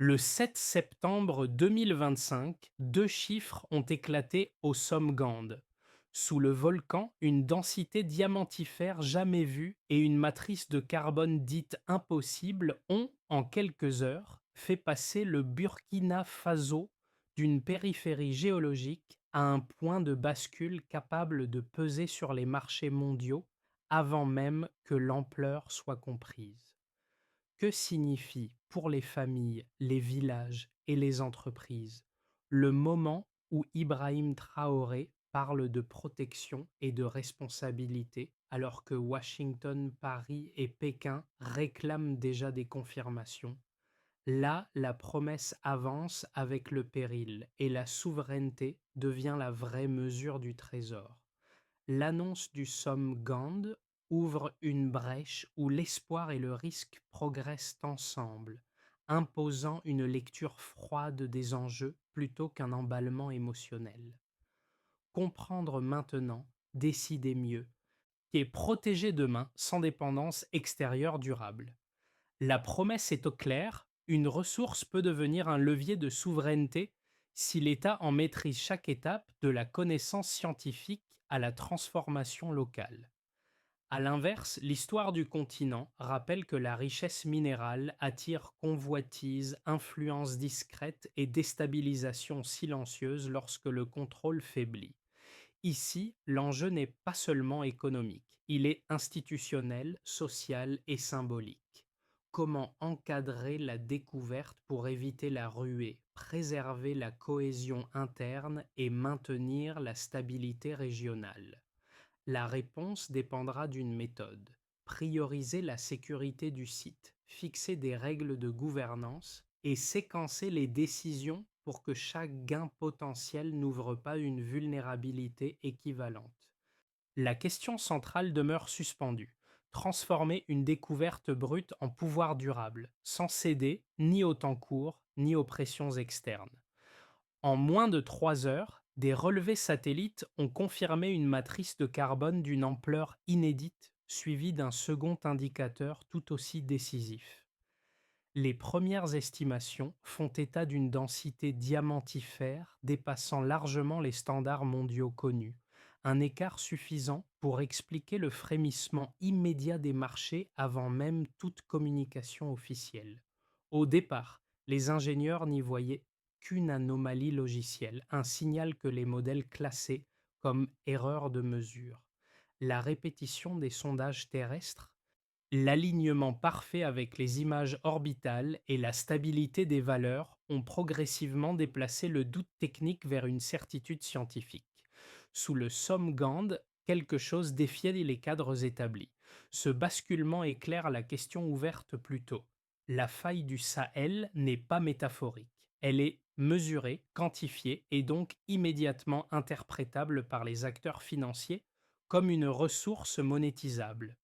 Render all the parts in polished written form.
Le 7 septembre 2025, deux chiffres ont éclaté au Somgand. Sous le volcan, une densité diamantifère jamais vue et une matrice de carbone dite impossible ont, en quelques heures, fait passer le Burkina Faso d'une périphérie géologique à un point de bascule capable de peser sur les marchés mondiaux avant même que l'ampleur soit comprise. Que signifie pour les familles, les villages et les entreprises le moment où Ibrahim Traoré parle de protection et de responsabilité alors que Washington, Paris et Pékin réclament déjà des confirmations? Là, la promesse avance avec le péril et la souveraineté devient la vraie mesure du trésor. L'annonce du somme Gand ouvre une brèche où l'espoir et le risque progressent ensemble, imposant une lecture froide des enjeux plutôt qu'un emballement émotionnel. Comprendre maintenant, décider mieux, qui est protéger demain sans dépendance extérieure durable. La promesse est au clair, une ressource peut devenir un levier de souveraineté si l'État en maîtrise chaque étape, de la connaissance scientifique à la transformation locale. À l'inverse, l'histoire du continent rappelle que la richesse minérale attire convoitise, influence discrète et déstabilisation silencieuse lorsque le contrôle faiblit. Ici, l'enjeu n'est pas seulement économique, il est institutionnel, social et symbolique. Comment encadrer la découverte pour éviter la ruée, préserver la cohésion interne et maintenir la stabilité régionale? La réponse dépendra d'une méthode. Prioriser la sécurité du site, fixer des règles de gouvernance et séquencer les décisions pour que chaque gain potentiel n'ouvre pas une vulnérabilité équivalente. La question centrale demeure suspendue. Transformer une découverte brute en pouvoir durable, sans céder ni au temps court, ni aux pressions externes. En moins de 3 heures, des relevés satellites ont confirmé une matrice de carbone d'une ampleur inédite, suivie d'un second indicateur tout aussi décisif. Les premières estimations font état d'une densité diamantifère dépassant largement les standards mondiaux connus, un écart suffisant pour expliquer le frémissement immédiat des marchés avant même toute communication officielle. Au départ, les ingénieurs n'y voyaient qu'une anomalie logicielle, un signal que les modèles classaient comme erreur de mesure. La répétition des sondages terrestres, l'alignement parfait avec les images orbitales et la stabilité des valeurs ont progressivement déplacé le doute technique vers une certitude scientifique. Sous le Somgand, quelque chose défiait les cadres établis. Ce basculement éclaire la question ouverte plus tôt. La faille du Sahel n'est pas métaphorique. Elle est mesurée, quantifiée et donc immédiatement interprétable par les acteurs financiers comme une ressource monétisable.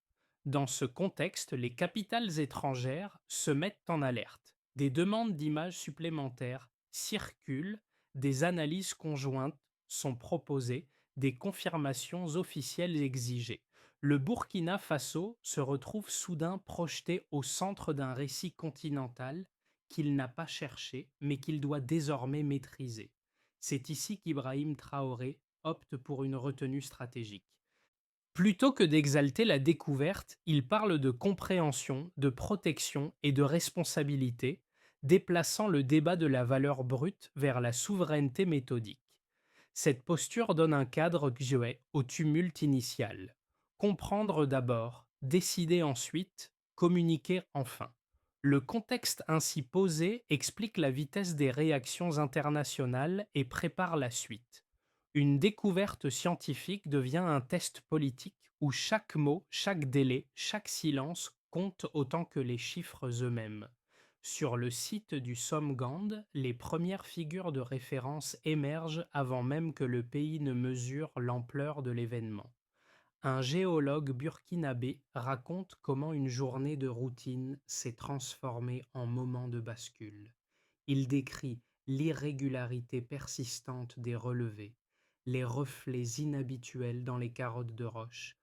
Dans ce contexte, les capitales étrangères se mettent en alerte. Des demandes d'images supplémentaires circulent, des analyses conjointes sont proposées, des confirmations officielles exigées. Le Burkina Faso se retrouve soudain projeté au centre d'un récit continental qu'il n'a pas cherché, mais qu'il doit désormais maîtriser. C'est ici qu'Ibrahim Traoré opte pour une retenue stratégique. Plutôt que d'exalter la découverte, il parle de compréhension, de protection et de responsabilité, déplaçant le débat de la valeur brute vers la souveraineté méthodique. Cette posture donne un cadre muet au tumulte initial. Comprendre d'abord, décider ensuite, communiquer enfin. Le contexte ainsi posé explique la vitesse des réactions internationales et prépare la suite. Une découverte scientifique devient un test politique où chaque mot, chaque délai, chaque silence compte autant que les chiffres eux-mêmes. Sur le site du Somgand, les premières figures de référence émergent avant même que le pays ne mesure l'ampleur de l'événement. Un géologue burkinabé raconte comment une journée de routine s'est transformée en moment de bascule. Il décrit l'irrégularité persistante des relevés, les reflets inhabituels dans les carottes de roche,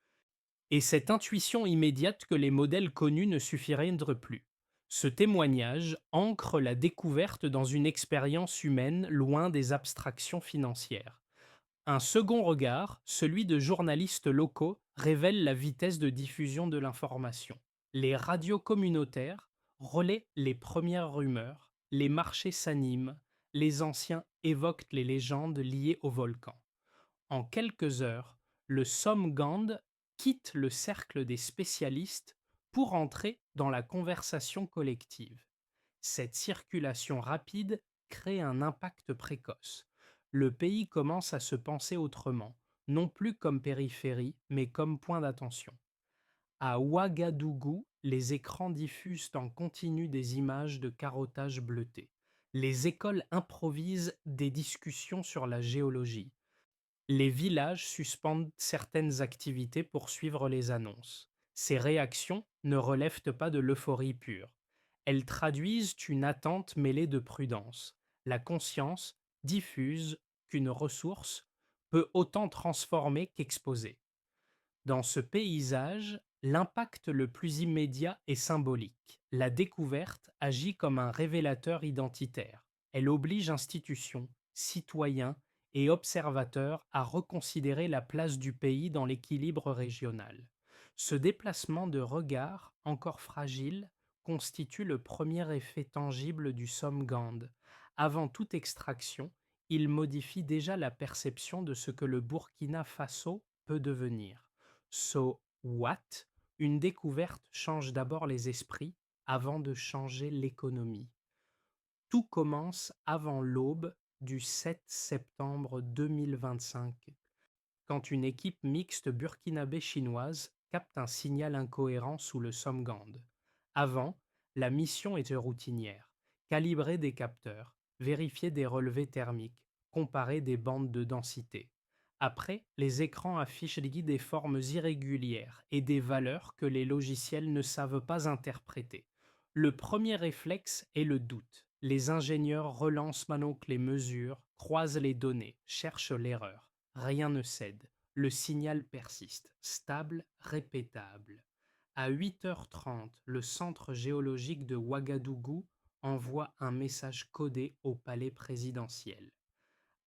et cette intuition immédiate que les modèles connus ne suffiraient plus. Ce témoignage ancre la découverte dans une expérience humaine loin des abstractions financières. Un second regard, celui de journalistes locaux, révèle la vitesse de diffusion de l'information. Les radios communautaires relaient les premières rumeurs, les marchés s'animent, les anciens évoquent les légendes liées au volcan. En quelques heures, le Somgand quitte le cercle des spécialistes pour entrer dans la conversation collective. Cette circulation rapide crée un impact précoce. Le pays commence à se penser autrement, non plus comme périphérie, mais comme point d'attention. À Ouagadougou, les écrans diffusent en continu des images de carottage bleuté. Les écoles improvisent des discussions sur la géologie. Les villages suspendent certaines activités pour suivre les annonces. Ces réactions ne relèvent pas de l'euphorie pure. Elles traduisent une attente mêlée de prudence. La conscience diffuse qu'une ressource peut autant transformer qu'exposer. Dans ce paysage, l'impact le plus immédiat est symbolique. La découverte agit comme un révélateur identitaire. Elle oblige institutions, citoyens et observateurs à reconsidérer la place du pays dans l'équilibre régional. Ce déplacement de regard, encore fragile, constitue le premier effet tangible du Somgand. Avant toute extraction, il modifie déjà la perception de ce que le Burkina Faso peut devenir. So what? Une découverte change d'abord les esprits avant de changer l'économie. Tout commence avant l'aube du 7 septembre 2025, quand une équipe mixte burkinabé-chinoise capte un signal incohérent sous le Somgand. Avant, la mission était routinière: calibrer des capteurs, vérifier des relevés thermiques, comparer des bandes de densité. Après, les écrans affichent des formes irrégulières et des valeurs que les logiciels ne savent pas interpréter. Le premier réflexe est le doute. Les ingénieurs relancent maintenant les mesures, croisent les données, cherchent l'erreur. Rien ne cède. Le signal persiste, stable, répétable. À 8h30, le centre géologique de Ouagadougou envoie un message codé au palais présidentiel.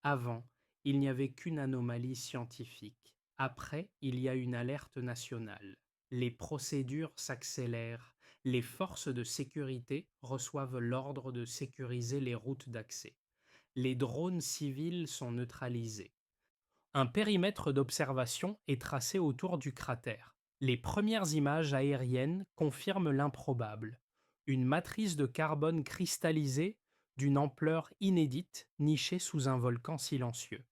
Avant, il n'y avait qu'une anomalie scientifique. Après, il y a une alerte nationale. Les procédures s'accélèrent. Les forces de sécurité reçoivent l'ordre de sécuriser les routes d'accès. Les drones civils sont neutralisés. Un périmètre d'observation est tracé autour du cratère. Les premières images aériennes confirment l'improbable. Une matrice de carbone cristallisée d'une ampleur inédite nichée sous un volcan silencieux.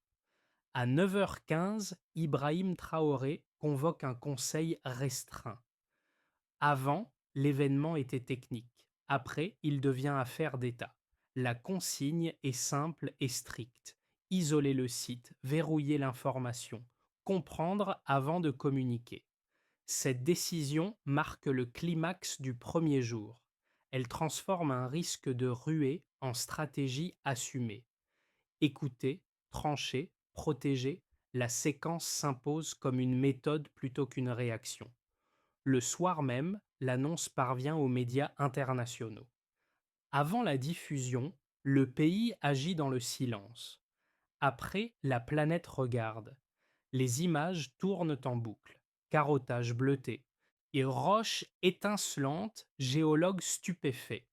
À 9h15, Ibrahim Traoré convoque un conseil restreint. Avant, l'événement était technique. Après, il devient affaire d'État. La consigne est simple et stricte: isoler le site, verrouiller l'information, comprendre avant de communiquer. Cette décision marque le climax du premier jour. Elle transforme un risque de ruée en stratégie assumée. Écouter, trancher, protéger, la séquence s'impose comme une méthode plutôt qu'une réaction. Le soir même, l'annonce parvient aux médias internationaux. Avant la diffusion, le pays agit dans le silence. Après, la planète regarde. Les images tournent en boucle. Carottage bleuté. Et roches étincelantes, géologues stupéfaits.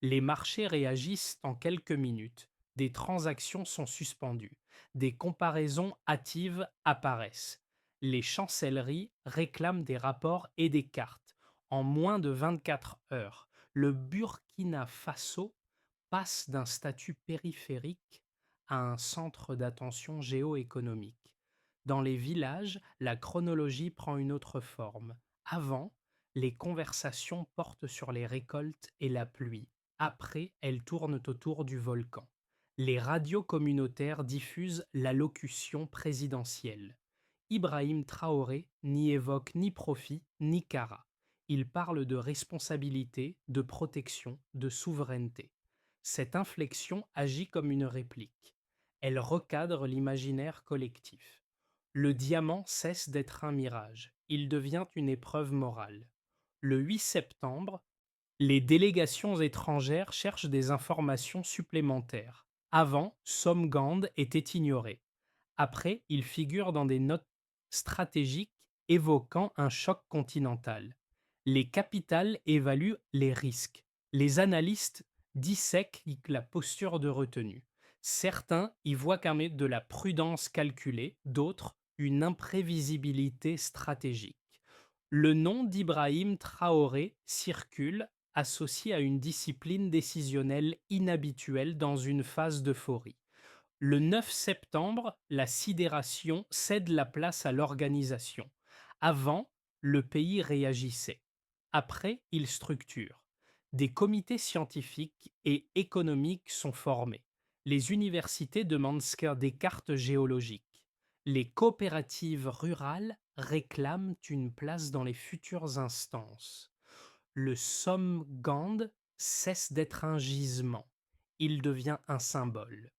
Les marchés réagissent en quelques minutes. Des transactions sont suspendues. Des comparaisons hâtives apparaissent. Les chancelleries réclament des rapports et des cartes. En moins de 24 heures, le Burkina Faso passe d'un statut périphérique à un centre d'attention géoéconomique. Dans les villages, la chronologie prend une autre forme. Avant, les conversations portent sur les récoltes et la pluie. Après, elles tournent autour du volcan. Les radios communautaires diffusent l'allocution présidentielle. Ibrahim Traoré n'y évoque ni profit ni cara. Il parle de responsabilité, de protection, de souveraineté. Cette inflexion agit comme une réplique. Elle recadre l'imaginaire collectif. Le diamant cesse d'être un mirage. Il devient une épreuve morale. Le 8 septembre, Les délégations étrangères cherchent des informations supplémentaires. Avant, Somgand était ignoré. Après, il figure dans des notes stratégiques évoquant un choc continental. Les capitales évaluent les risques. Les analystes dissèquent la posture de retenue. Certains y voient quand même de la prudence calculée, d'autres une imprévisibilité stratégique. Le nom d'Ibrahim Traoré circule, associé à une discipline décisionnelle inhabituelle dans une phase d'euphorie. Le 9 septembre, la sidération cède la place à l'organisation. Avant, le pays réagissait. Après, il structure. Des comités scientifiques et économiques sont formés. Les universités demandent des cartes géologiques. Les coopératives rurales réclament une place dans les futures instances. Le Somgand cesse d'être un gisement. Il devient un symbole.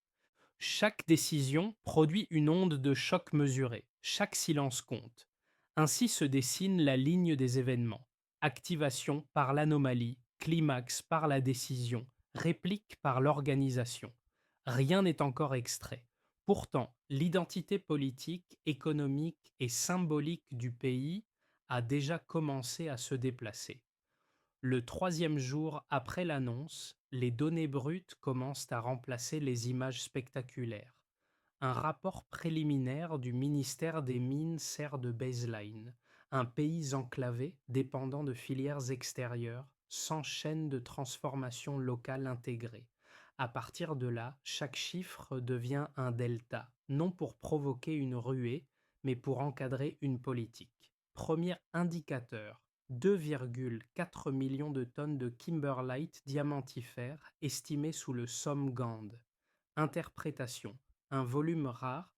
Chaque décision produit une onde de choc mesurée, chaque silence compte. Ainsi se dessine la ligne des événements. Activation par l'anomalie, climax par la décision, réplique par l'organisation. Rien n'est encore extrait. Pourtant, l'identité politique, économique et symbolique du pays a déjà commencé à se déplacer. Le troisième jour après l'annonce, les données brutes commencent à remplacer les images spectaculaires. Un rapport préliminaire du ministère des Mines sert de baseline. Un pays enclavé, dépendant de filières extérieures, sans chaîne de transformation locale intégrée. À partir de là, chaque chiffre devient un delta, non pour provoquer une ruée, mais pour encadrer une politique. Premier indicateur, 2,4 millions de tonnes de kimberlite diamantifère estimées sous le Somgand. Interprétation, un volume rare,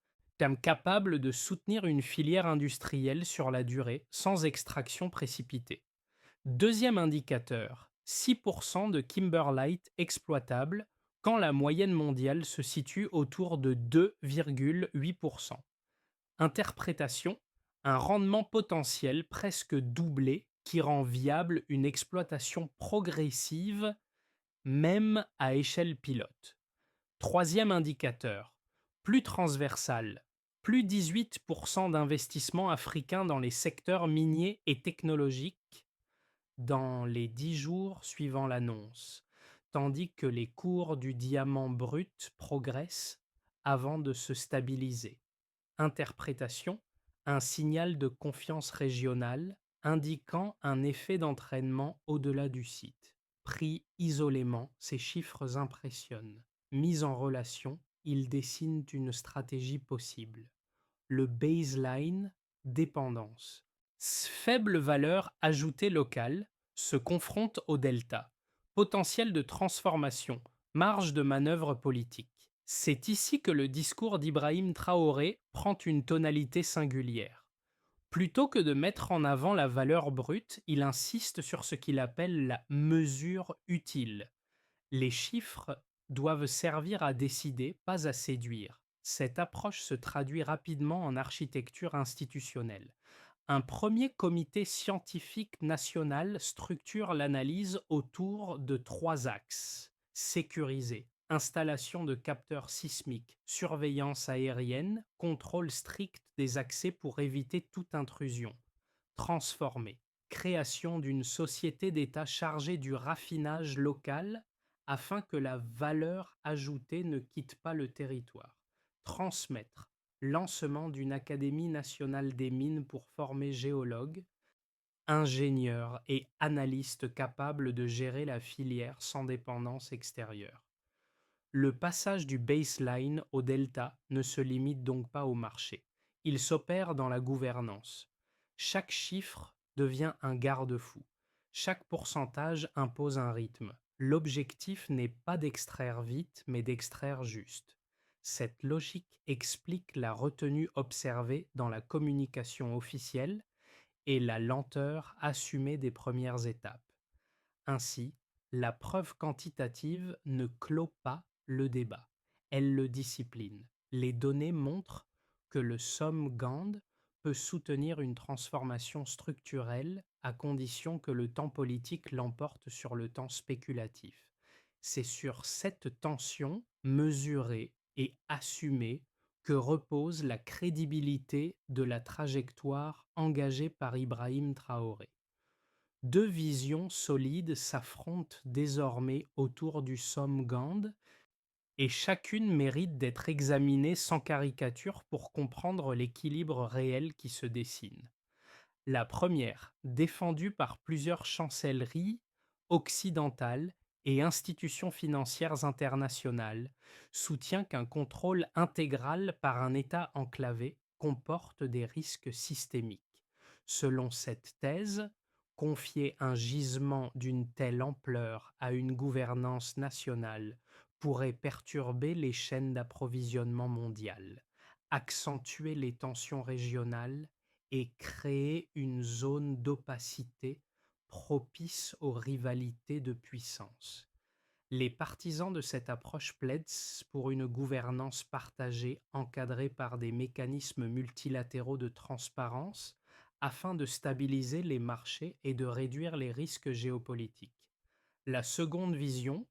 capable de soutenir une filière industrielle sur la durée sans extraction précipitée. Deuxième indicateur, 6% de kimberlite exploitable quand la moyenne mondiale se situe autour de 2,8%. Interprétation, un rendement potentiel presque doublé qui rend viable une exploitation progressive même à échelle pilote. Troisième indicateur, plus transversal, plus 18% d'investissements africains dans les secteurs miniers et technologiques dans les 10 jours suivant l'annonce, tandis que les cours du diamant brut progressent avant de se stabiliser. Interprétation, un signal de confiance régionale indiquant un effet d'entraînement au-delà du site. Pris isolément, ces chiffres impressionnent. Mis en relation, ils dessinent une stratégie possible. Le baseline, dépendance. Faible valeur ajoutée locale se confronte au delta. Potentiel de transformation, marge de manœuvre politique. C'est ici que le discours d'Ibrahim Traoré prend une tonalité singulière. Plutôt que de mettre en avant la valeur brute, il insiste sur ce qu'il appelle la mesure utile. Les chiffres doivent servir à décider, pas à séduire. Cette approche se traduit rapidement en architecture institutionnelle. Un premier comité scientifique national structure l'analyse autour de trois axes. Sécuriser, installation de capteurs sismiques, surveillance aérienne, contrôle strict des accès pour éviter toute intrusion. Transformer, création d'une société d'État chargée du raffinage local afin que la valeur ajoutée ne quitte pas le territoire. Transmettre, lancement d'une Académie nationale des mines pour former géologues, ingénieurs et analystes capables de gérer la filière sans dépendance extérieure. Le passage du baseline au delta ne se limite donc pas au marché. Il s'opère dans la gouvernance. Chaque chiffre devient un garde-fou. Chaque pourcentage impose un rythme. L'objectif n'est pas d'extraire vite, mais d'extraire juste. Cette logique explique la retenue observée dans la communication officielle et la lenteur assumée des premières étapes. Ainsi, la preuve quantitative ne clôt pas le débat, elle le discipline. Les données montrent que le Somgand peut soutenir une transformation structurelle à condition que le temps politique l'emporte sur le temps spéculatif. C'est sur cette tension mesurée et assumée que repose la crédibilité de la trajectoire engagée par Ibrahim Traoré. Deux visions solides s'affrontent désormais autour du Somme Gand et chacune mérite d'être examinée sans caricature pour comprendre l'équilibre réel qui se dessine. La première, défendue par plusieurs chancelleries occidentales et institutions financières internationales, soutient qu'un contrôle intégral par un État enclavé comporte des risques systémiques. Selon cette thèse, confier un gisement d'une telle ampleur à une gouvernance nationale pourrait perturber les chaînes d'approvisionnement mondiales, accentuer les tensions régionales et créer une zone d'opacité propice aux rivalités de puissance. Les partisans de cette approche plaident pour une gouvernance partagée encadrée par des mécanismes multilatéraux de transparence afin de stabiliser les marchés et de réduire les risques géopolitiques. La seconde vision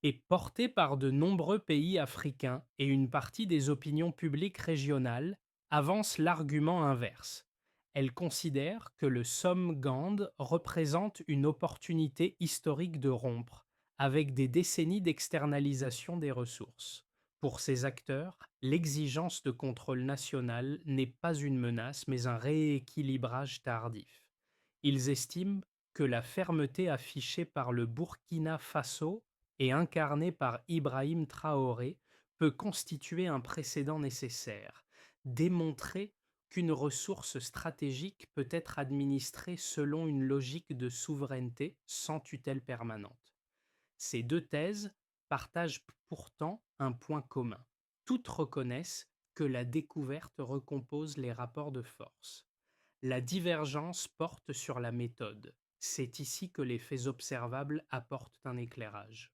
est portée par de nombreux pays africains et une partie des opinions publiques régionales avance l'argument inverse. Elle considère que le Somme-Gand représente une opportunité historique de rompre avec des décennies d'externalisation des ressources. Pour ces acteurs, l'exigence de contrôle national n'est pas une menace mais un rééquilibrage tardif. Ils estiment que la fermeté affichée par le Burkina Faso et incarnée par Ibrahim Traoré peut constituer un précédent nécessaire, démontrer qu'une ressource stratégique peut être administrée selon une logique de souveraineté sans tutelle permanente. Ces deux thèses partagent pourtant un point commun. Toutes reconnaissent que la découverte recompose les rapports de force. La divergence porte sur la méthode. C'est ici que les faits observables apportent un éclairage.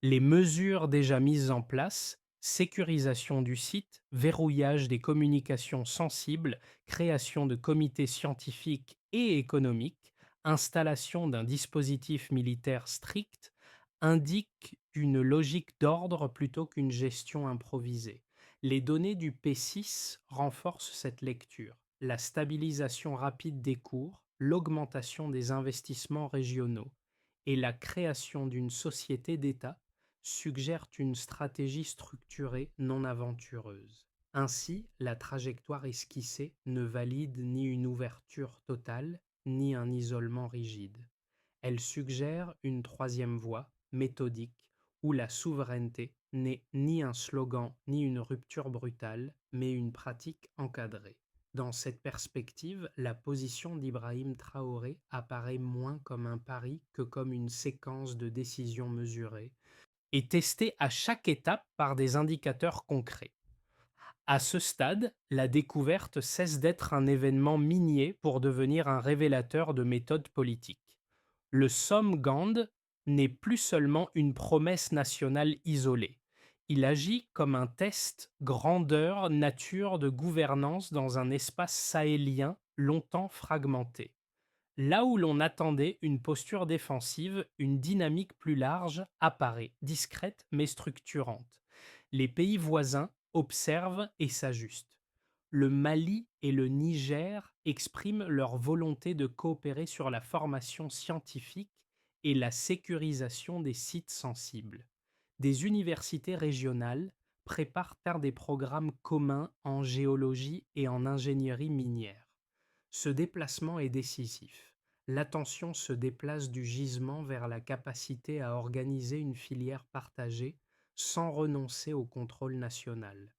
Les mesures déjà mises en place, sécurisation du site, verrouillage des communications sensibles, création de comités scientifiques et économiques, installation d'un dispositif militaire strict, indiquent une logique d'ordre plutôt qu'une gestion improvisée. Les données du P6 renforcent cette lecture. La stabilisation rapide des cours, l'augmentation des investissements régionaux et la création d'une société d'État suggèrent une stratégie structurée non aventureuse. Ainsi, la trajectoire esquissée ne valide ni une ouverture totale, ni un isolement rigide. Elle suggère une troisième voie, méthodique, où la souveraineté n'est ni un slogan ni une rupture brutale, mais une pratique encadrée. Dans cette perspective, la position d'Ibrahim Traoré apparaît moins comme un pari que comme une séquence de décisions mesurées et testées à chaque étape par des indicateurs concrets. À ce stade, la découverte cesse d'être un événement minier pour devenir un révélateur de méthodes politiques. Le Somme-Gand n'est plus seulement une promesse nationale isolée. Il agit comme un test grandeur nature de gouvernance dans un espace sahélien longtemps fragmenté. Là où l'on attendait une posture défensive, une dynamique plus large apparaît, discrète mais structurante. Les pays voisins observent et s'ajustent. Le Mali et le Niger expriment leur volonté de coopérer sur la formation scientifique et la sécurisation des sites sensibles. Des universités régionales préparent des programmes communs en géologie et en ingénierie minière. Ce déplacement est décisif. L'attention se déplace du gisement vers la capacité à organiser une filière partagée sans renoncer au contrôle national.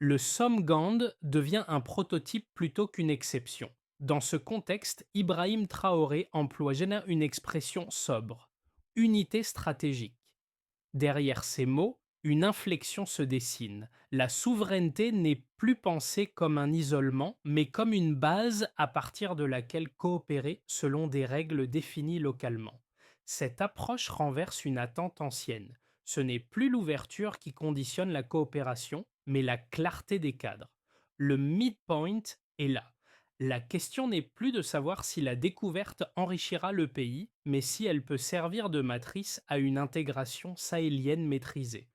Le Somme-Gand devient un prototype plutôt qu'une exception. Dans ce contexte, Ibrahim Traoré emploie une expression sobre, unité stratégique. Derrière ces mots, une inflexion se dessine. La souveraineté n'est plus pensée comme un isolement, mais comme une base à partir de laquelle coopérer selon des règles définies localement. Cette approche renverse une attente ancienne. Ce n'est plus l'ouverture qui conditionne la coopération, mais la clarté des cadres. Le midpoint est là. La question n'est plus de savoir si la découverte enrichira le pays, mais si elle peut servir de matrice à une intégration sahélienne maîtrisée.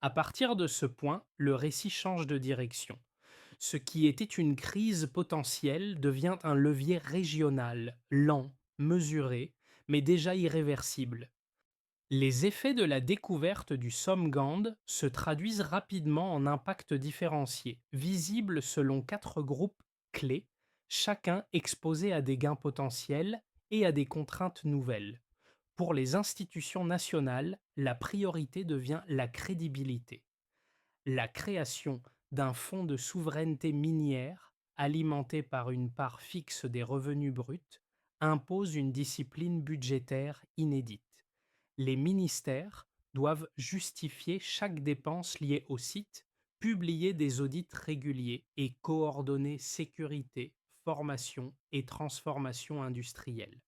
À partir de ce point, le récit change de direction. Ce qui était une crise potentielle devient un levier régional, lent, mesuré, mais déjà irréversible. Les effets de la découverte du Somgand se traduisent rapidement en impacts différenciés, visibles selon quatre groupes clés, chacun exposé à des gains potentiels et à des contraintes nouvelles. Pour les institutions nationales, la priorité devient la crédibilité. La création d'un fonds de souveraineté minière, alimenté par une part fixe des revenus bruts, impose une discipline budgétaire inédite. Les ministères doivent justifier chaque dépense liée au site, publier des audits réguliers et coordonner sécurité, formation et transformation industrielle.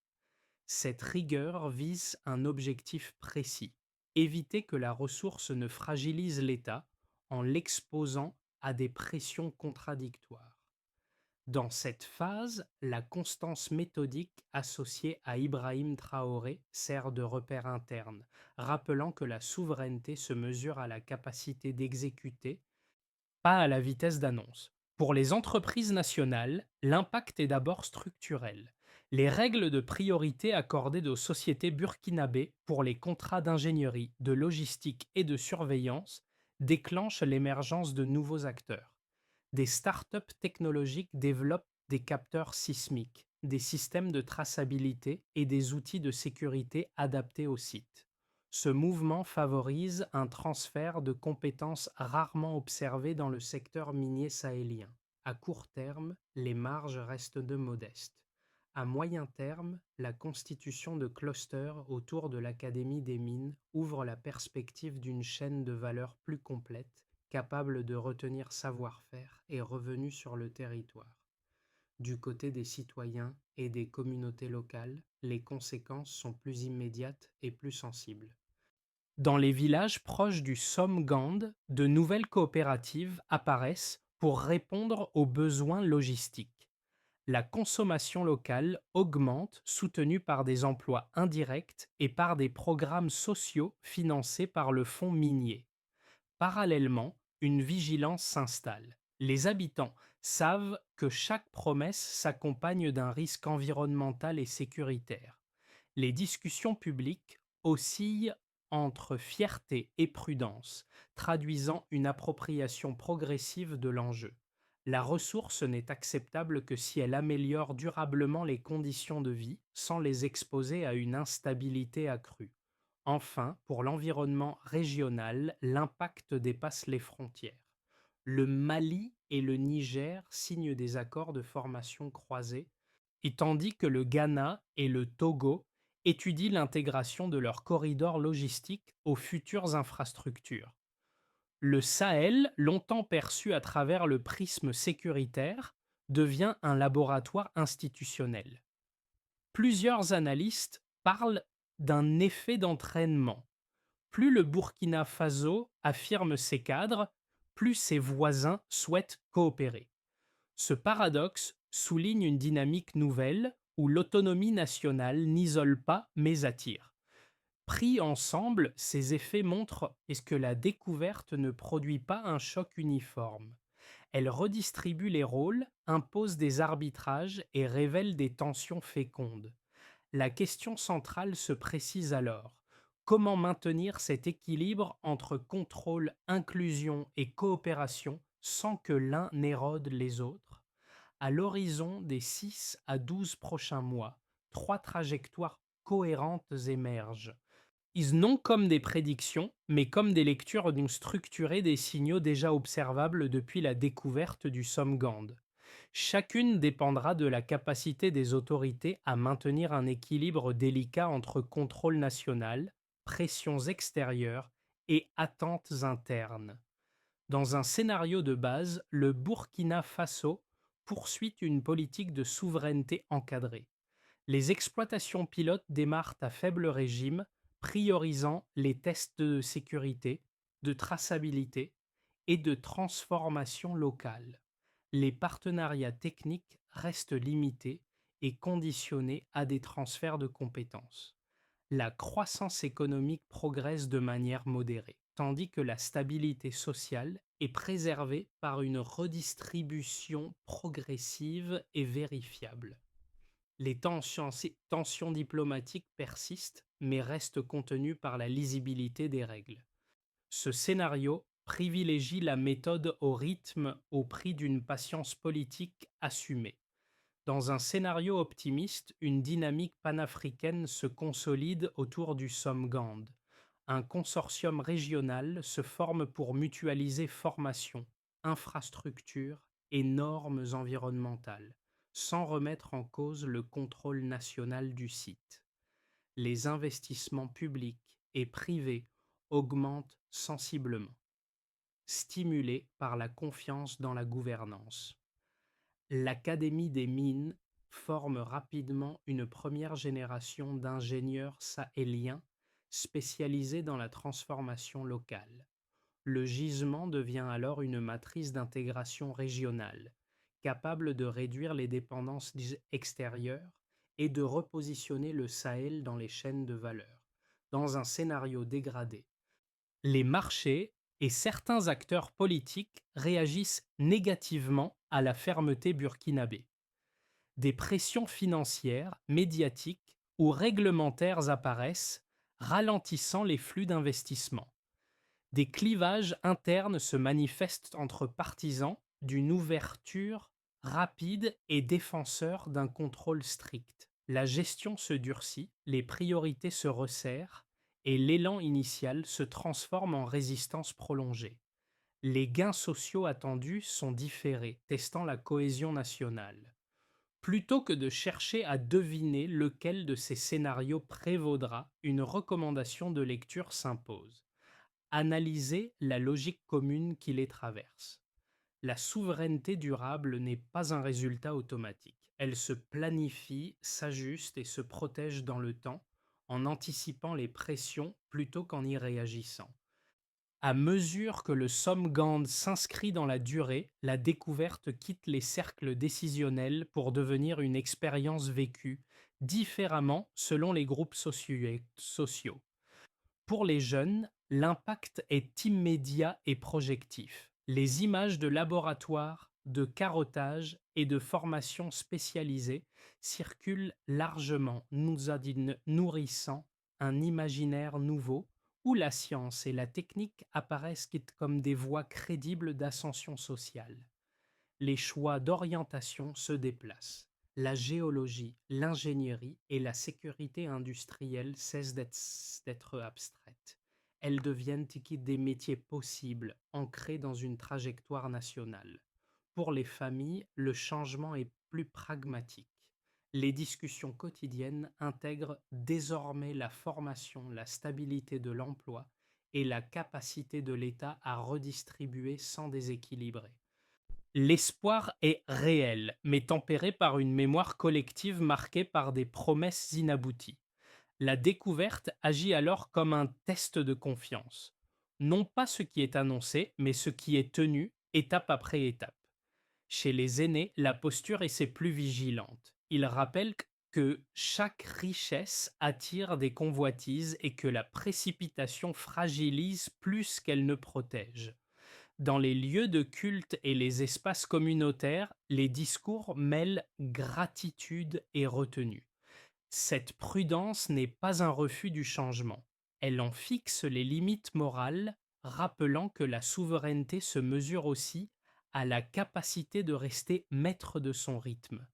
Cette rigueur vise un objectif précis: éviter que la ressource ne fragilise l'État en l'exposant à des pressions contradictoires. Dans cette phase, la constance méthodique associée à Ibrahim Traoré sert de repère interne, rappelant que la souveraineté se mesure à la capacité d'exécuter, pas à la vitesse d'annonce. Pour les entreprises nationales, l'impact est d'abord structurel. Les règles de priorité accordées aux sociétés burkinabées pour les contrats d'ingénierie, de logistique et de surveillance déclenchent l'émergence de nouveaux acteurs. Des startups technologiques développent des capteurs sismiques, des systèmes de traçabilité et des outils de sécurité adaptés au site. Ce mouvement favorise un transfert de compétences rarement observé dans le secteur minier sahélien. À court terme, les marges restent de modestes. À moyen terme, la constitution de clusters autour de l'Académie des mines ouvre la perspective d'une chaîne de valeur plus complète, capable de retenir savoir-faire et revenus sur le territoire. Du côté des citoyens et des communautés locales, les conséquences sont plus immédiates et plus sensibles. Dans les villages proches du Somgand, de nouvelles coopératives apparaissent pour répondre aux besoins logistiques. La consommation locale augmente, soutenue par des emplois indirects et par des programmes sociaux financés par le fonds minier. Parallèlement, une vigilance s'installe. Les habitants savent que chaque promesse s'accompagne d'un risque environnemental et sécuritaire. Les discussions publiques oscillent entre fierté et prudence, traduisant une appropriation progressive de l'enjeu. La ressource n'est acceptable que si elle améliore durablement les conditions de vie sans les exposer à une instabilité accrue. Enfin, pour l'environnement régional, l'impact dépasse les frontières. Le Mali et le Niger signent des accords de formation croisés, et tandis que le Ghana et le Togo étudient l'intégration de leurs corridors logistiques aux futures infrastructures. Le Sahel, longtemps perçu à travers le prisme sécuritaire, devient un laboratoire institutionnel. Plusieurs analystes parlent d'un effet d'entraînement. Plus le Burkina Faso affirme ses cadres, plus ses voisins souhaitent coopérer. Ce paradoxe souligne une dynamique nouvelle où l'autonomie nationale n'isole pas mais attire. Pris ensemble, ces effets montrent est-ce que la découverte ne produit pas un choc uniforme. Elle redistribue les rôles, impose des arbitrages et révèle des tensions fécondes. La question centrale se précise alors. Comment maintenir cet équilibre entre contrôle, inclusion et coopération sans que l'un n'érode les autres? À l'horizon des 6 à 12 prochains mois, trois trajectoires cohérentes émergent. Non comme des prédictions, mais comme des lectures d'une structurée des signaux déjà observables depuis la découverte du Somgand. Chacune dépendra de la capacité des autorités à maintenir un équilibre délicat entre contrôle national, pressions extérieures et attentes internes. Dans un scénario de base, le Burkina Faso poursuit une politique de souveraineté encadrée. Les exploitations pilotes démarrent à faible régime, priorisant les tests de sécurité, de traçabilité et de transformation locale. Les partenariats techniques reste limitée et conditionnée à des transferts de compétences. La croissance économique progresse de manière modérée, tandis que la stabilité sociale est préservée par une redistribution progressive et vérifiable. Les tensions diplomatiques persistent, mais restent contenues par la lisibilité des règles. Ce scénario privilégie la méthode au rythme au prix d'une patience politique assumée. Dans un scénario optimiste, une dynamique panafricaine se consolide autour du Somgand. Un consortium régional se forme pour mutualiser formation, infrastructures et normes environnementales, sans remettre en cause le contrôle national du site. Les investissements publics et privés augmentent sensiblement, stimulés par la confiance dans la gouvernance. L'Académie des mines forme rapidement une première génération d'ingénieurs sahéliens spécialisés dans la transformation locale. Le gisement devient alors une matrice d'intégration régionale, capable de réduire les dépendances extérieures et de repositionner le Sahel dans les chaînes de valeur. Dans un scénario dégradé, les marchés et certains acteurs politiques réagissent négativement à la fermeté burkinabé. Des pressions financières, médiatiques ou réglementaires apparaissent, ralentissant les flux d'investissement. Des clivages internes se manifestent entre partisans d'une ouverture rapide et défenseurs d'un contrôle strict. La gestion se durcit, les priorités se resserrent et l'élan initial se transforme en résistance prolongée. Les gains sociaux attendus sont différés, testant la cohésion nationale. Plutôt que de chercher à deviner lequel de ces scénarios prévaudra, une recommandation de lecture s'impose: analyser la logique commune qui les traverse. La souveraineté durable n'est pas un résultat automatique. Elle se planifie, s'ajuste et se protège dans le temps, en anticipant les pressions plutôt qu'en y réagissant. À mesure que le Somgand s'inscrit dans la durée, la découverte quitte les cercles décisionnels pour devenir une expérience vécue différemment selon les groupes sociaux. Pour les jeunes, l'impact est immédiat et projectif. Les images de laboratoires, de carottage et de formations spécialisées circulent largement, nourrissant un imaginaire nouveau où la science et la technique apparaissent comme des voies crédibles d'ascension sociale. Les choix d'orientation se déplacent. La géologie, l'ingénierie et la sécurité industrielle cessent d'être abstraites. Elles deviennent des métiers possibles, ancrés dans une trajectoire nationale. Pour les familles, le changement est plus pragmatique. Les discussions quotidiennes intègrent désormais la formation, la stabilité de l'emploi et la capacité de l'État à redistribuer sans déséquilibrer. L'espoir est réel, mais tempéré par une mémoire collective marquée par des promesses inabouties. La découverte agit alors comme un test de confiance. Non pas ce qui est annoncé, mais ce qui est tenu, étape après étape. Chez les aînés, la posture est plus vigilante. Ils rappellent que chaque richesse attire des convoitises et que la précipitation fragilise plus qu'elle ne protège. Dans les lieux de culte et les espaces communautaires, les discours mêlent gratitude et retenue. Cette prudence n'est pas un refus du changement. Elle en fixe les limites morales, rappelant que la souveraineté se mesure aussi à la capacité de rester maître de son rythme.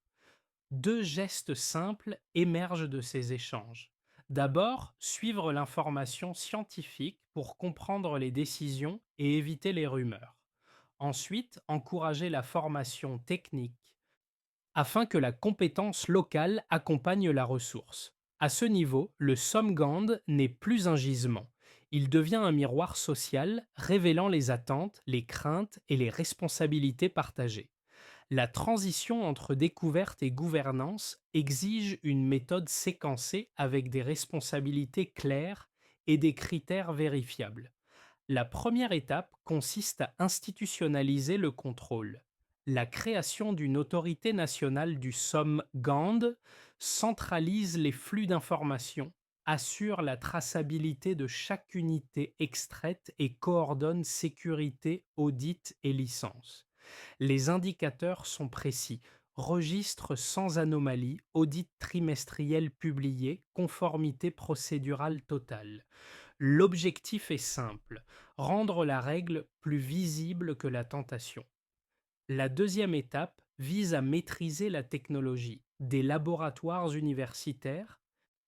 Deux gestes simples émergent de ces échanges. D'abord, suivre l'information scientifique pour comprendre les décisions et éviter les rumeurs. Ensuite, encourager la formation technique afin que la compétence locale accompagne la ressource. À ce niveau, le Somgand n'est plus un gisement. Il devient un miroir social révélant les attentes, les craintes et les responsabilités partagées. La transition entre découverte et gouvernance exige une méthode séquencée avec des responsabilités claires et des critères vérifiables. La première étape consiste à institutionnaliser le contrôle. La création d'une autorité nationale du SOM-GAND centralise les flux d'informations, assure la traçabilité de chaque unité extraite et coordonne sécurité, audit et licence. Les indicateurs sont précis. Registre sans anomalie, audit trimestriel publié, conformité procédurale totale. L'objectif est simple, rendre la règle plus visible que la tentation. La deuxième étape vise à maîtriser la technologie. Des laboratoires universitaires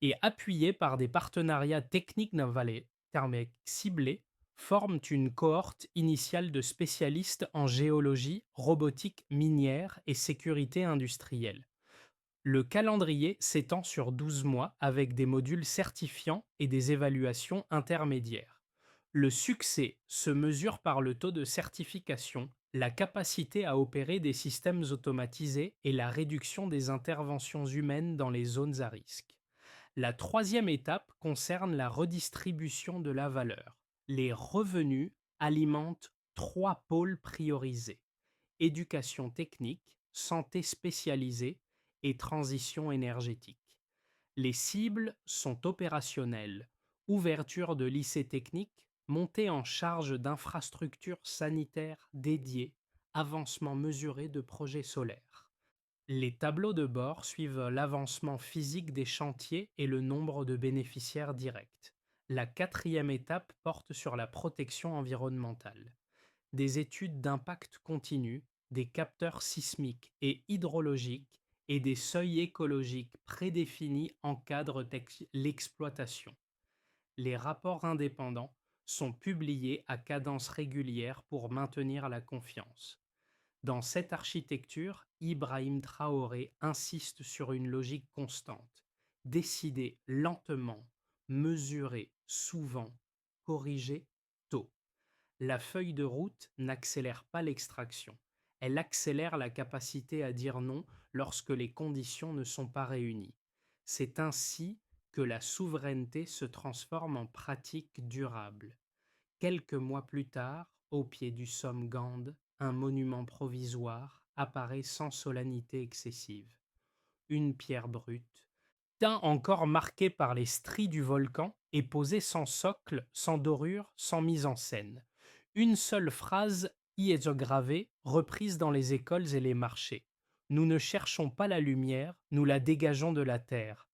et appuyés par des partenariats techniques d'un valet termes ciblés forment une cohorte initiale de spécialistes en géologie, robotique minière et sécurité industrielle. Le calendrier s'étend sur 12 mois avec des modules certifiants et des évaluations intermédiaires. Le succès se mesure par le taux de certification, la capacité à opérer des systèmes automatisés et la réduction des interventions humaines dans les zones à risque. La troisième étape concerne la redistribution de la valeur. Les revenus alimentent trois pôles priorisés: éducation technique, santé spécialisée et transition énergétique. Les cibles sont opérationnelles: ouverture de lycées techniques, montée en charge d'infrastructures sanitaires dédiées, avancement mesuré de projets solaires. Les tableaux de bord suivent l'avancement physique des chantiers et le nombre de bénéficiaires directs. La quatrième étape porte sur la protection environnementale. Des études d'impact continu, des capteurs sismiques et hydrologiques et des seuils écologiques prédéfinis encadrent l'exploitation. Les rapports indépendants sont publiés à cadence régulière pour maintenir la confiance. Dans cette architecture, Ibrahim Traoré insiste sur une logique constante: décider lentement, mesurer souvent, corriger tôt. La feuille de route n'accélère pas l'extraction. Elle accélère la capacité à dire non lorsque les conditions ne sont pas réunies. C'est ainsi que la souveraineté se transforme en pratique durable. Quelques mois plus tard, au pied du somme Gand, un monument provisoire apparaît sans solennité excessive. Une pierre brute, teint encore marqué par les stries du volcan, est posée sans socle, sans dorure, sans mise en scène. Une seule phrase y est gravée, reprise dans les écoles et les marchés: Nous ne cherchons pas la lumière, nous la dégageons de la terre.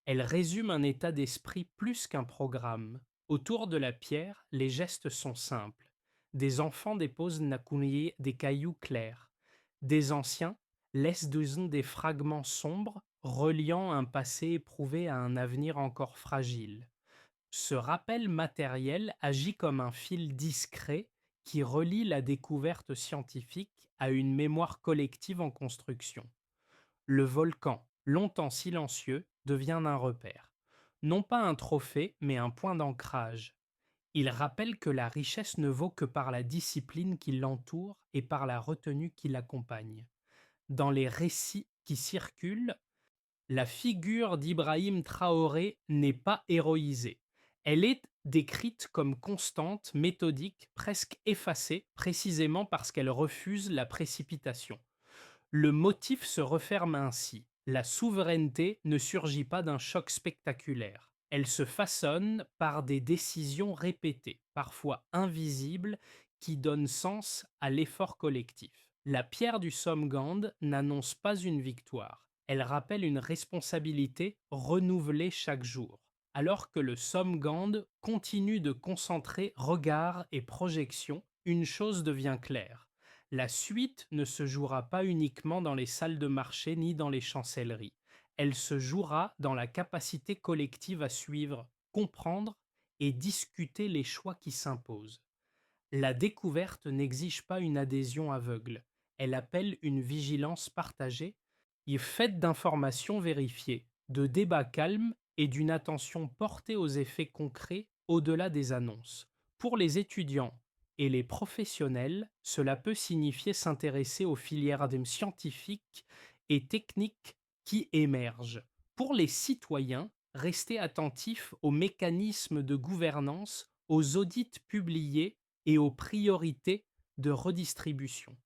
Elle résume un état d'esprit plus qu'un programme. Autour de la pierre, les gestes sont simples. Des enfants déposent des cailloux clairs. Des anciens laissent des fragments sombres, reliant un passé éprouvé à un avenir encore fragile. Ce rappel matériel agit comme un fil discret qui relie la découverte scientifique à une mémoire collective en construction. Le volcan, longtemps silencieux, devient un repère. Non pas un trophée, mais un point d'ancrage. Il rappelle que la richesse ne vaut que par la discipline qui l'entoure et par la retenue qui l'accompagne. Dans les récits qui circulent, la figure d'Ibrahim Traoré n'est pas héroïsée. Elle est décrite comme constante, méthodique, presque effacée, précisément parce qu'elle refuse la précipitation. Le motif se referme ainsi: la souveraineté ne surgit pas d'un choc spectaculaire. Elle se façonne par des décisions répétées, parfois invisibles, qui donnent sens à l'effort collectif. La pierre du Somme-Gand n'annonce pas une victoire. Elle rappelle une responsabilité renouvelée chaque jour. Alors que le Somme-Gand continue de concentrer regard et projection, une chose devient claire: la suite ne se jouera pas uniquement dans les salles de marché ni dans les chancelleries. Elle se jouera dans la capacité collective à suivre, comprendre et discuter les choix qui s'imposent. La découverte n'exige pas une adhésion aveugle. Elle appelle une vigilance partagée et faite d'informations vérifiées, de débats calmes et d'une attention portée aux effets concrets au-delà des annonces. Pour les étudiants et les professionnels, cela peut signifier s'intéresser aux filières scientifiques et techniques qui émergent. Pour les citoyens, rester attentifs aux mécanismes de gouvernance, aux audits publiés et aux priorités de redistribution.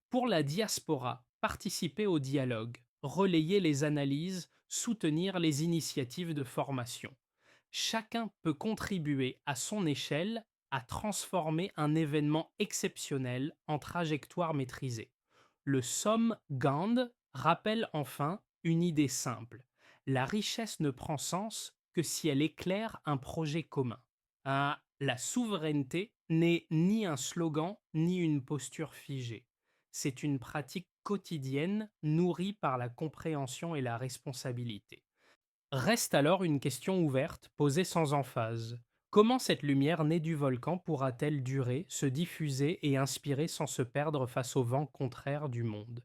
Pour la diaspora, participer au dialogue, relayer les analyses, soutenir les initiatives de formation. Chacun peut contribuer à son échelle à transformer un événement exceptionnel en trajectoire maîtrisée. Le somme Gand rappelle enfin une idée simple. La richesse ne prend sens que si elle éclaire un projet commun. La souveraineté n'est ni un slogan ni une posture figée. C'est une pratique quotidienne nourrie par la compréhension et la responsabilité. Reste alors une question ouverte, posée sans emphase. Comment cette lumière née du volcan pourra-t-elle durer, se diffuser et inspirer sans se perdre face au vent contraire du monde?